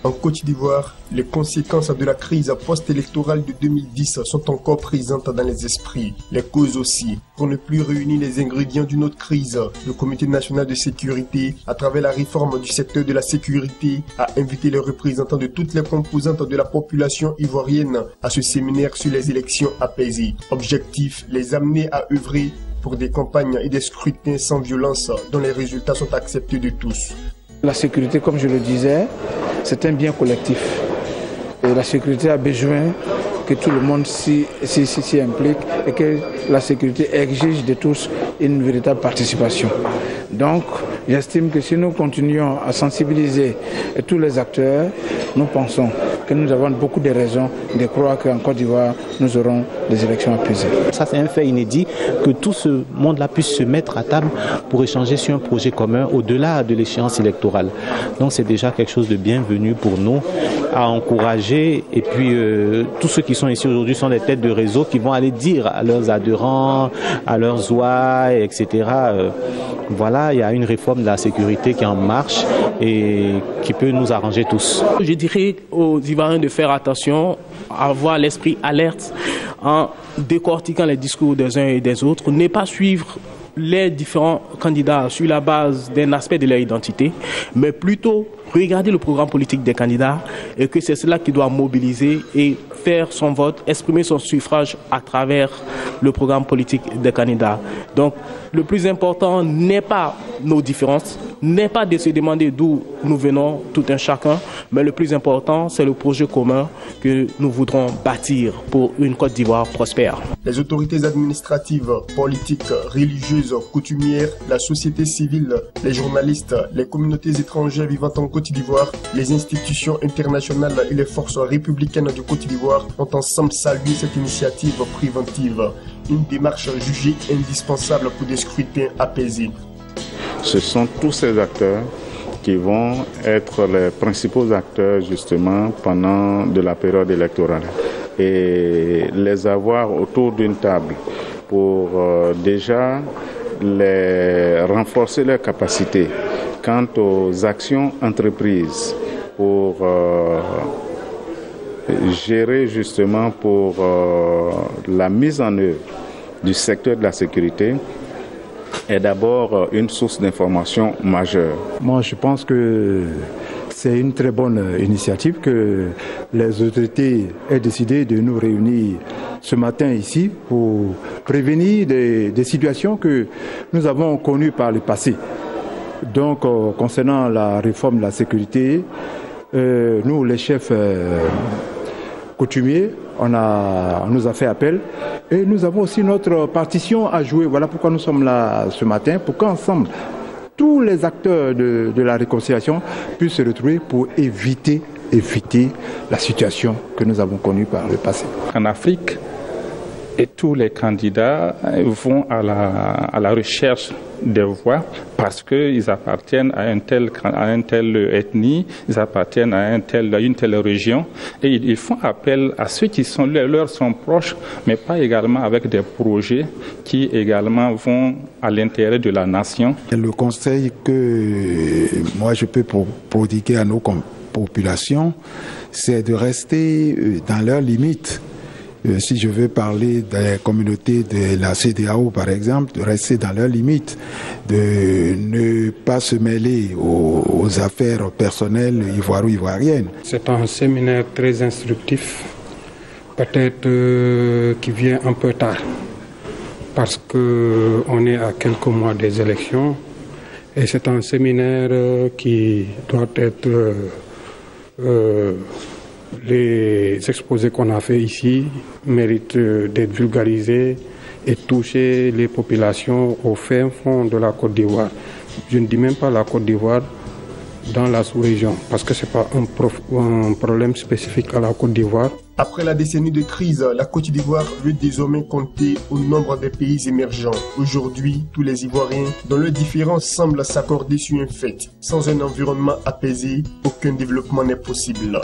En Côte d'Ivoire, les conséquences de la crise post-électorale de 2010 sont encore présentes dans les esprits. Les causes aussi. Pour ne plus réunir les ingrédients d'une autre crise, le Comité national de sécurité, à travers la réforme du secteur de la sécurité, a invité les représentants de toutes les composantes de la population ivoirienne à ce séminaire sur les élections apaisées. Objectif, les amener à œuvrer pour des campagnes et des scrutins sans violence dont les résultats sont acceptés de tous. La sécurité, comme je le disais, c'est un bien collectif. Et la sécurité a besoin que tout le monde s'y implique et que la sécurité exige de tous une véritable participation. Donc, j'estime que si nous continuons à sensibiliser tous les acteurs, nous pensons que nous avons beaucoup de raisons de croire qu'en Côte d'Ivoire, nous aurons des élections apaisées. Ça, c'est un fait inédit que tout ce monde-là puisse se mettre à table pour échanger sur un projet commun au-delà de l'échéance électorale. Donc, c'est déjà quelque chose de bienvenu pour nous à encourager. Et puis, tous ceux qui sont ici aujourd'hui sont des têtes de réseau qui vont aller dire à leurs adhérents, à leurs ouailles, etc. Voilà, il y a une réforme de la sécurité qui est en marche et qui peut nous arranger tous. Je dirais aux Ivoiriens de faire attention, à avoir l'esprit alerte en décortiquant les discours des uns et des autres, ne pas suivre les différents candidats sur la base d'un aspect de leur identité, mais plutôt regarder le programme politique des candidats et que c'est cela qui doit mobiliser et faire son vote, exprimer son suffrage à travers le programme politique des candidats. Donc, le plus important n'est pas nos différences, n'est pas de se demander d'où nous venons, tout un chacun, mais le plus important, c'est le projet commun que nous voudrons bâtir pour une Côte d'Ivoire prospère. Les autorités administratives, politiques, religieuses, coutumières, la société civile, les journalistes, les communautés étrangères vivant en Côte d'Ivoire, les institutions internationales et les forces républicaines de Côte d'Ivoire ont ensemble salué cette initiative préventive, une démarche jugée indispensable pour des scrutins apaisés. Ce sont tous ces acteurs qui vont être les principaux acteurs justement pendant de la période électorale et les avoir autour d'une table pour déjà les renforcer leurs capacités quant aux actions entreprises pour gérer justement pour la mise en œuvre du secteur de la sécurité est d'abord une source d'information majeure. Moi, je pense que c'est une très bonne initiative que les autorités aient décidé de nous réunir ce matin ici pour prévenir des situations que nous avons connues par le passé. Donc, concernant la réforme de la sécurité, nous, les chefs coutumiers, on nous a fait appel et nous avons aussi notre partition à jouer. Voilà pourquoi nous sommes là ce matin, pour qu'ensemble, tous les acteurs de la réconciliation puissent se retrouver pour éviter la situation que nous avons connue par le passé. En Afrique, et tous les candidats vont à la recherche des voix parce qu'ils appartiennent à une telle ethnie, ils appartiennent à une telle région et ils font appel à ceux qui leur sont proches, mais pas également avec des projets qui également vont à l'intérêt de la nation. Le conseil que moi je peux prodiguer à nos populations, c'est de rester dans leurs limites. Si je veux parler des communautés de la CEDEAO, par exemple, de rester dans leurs limites, de ne pas se mêler aux affaires personnelles ivoiro-ivoiriennes. C'est un séminaire très instructif, peut-être qui vient un peu tard, parce qu'on est à quelques mois des élections, et c'est un séminaire qui doit être... les exposés qu'on a fait ici méritent d'être vulgarisés et toucher les populations au fin fond de la Côte d'Ivoire. Je ne dis même pas la Côte d'Ivoire, dans la sous-région, parce que ce n'est pas un problème spécifique à la Côte d'Ivoire. Après la décennie de crise, la Côte d'Ivoire veut désormais compter au nombre des pays émergents. Aujourd'hui, tous les Ivoiriens, dont leurs différences semblent s'accorder sur un fait. Sans un environnement apaisé, aucun développement n'est possible.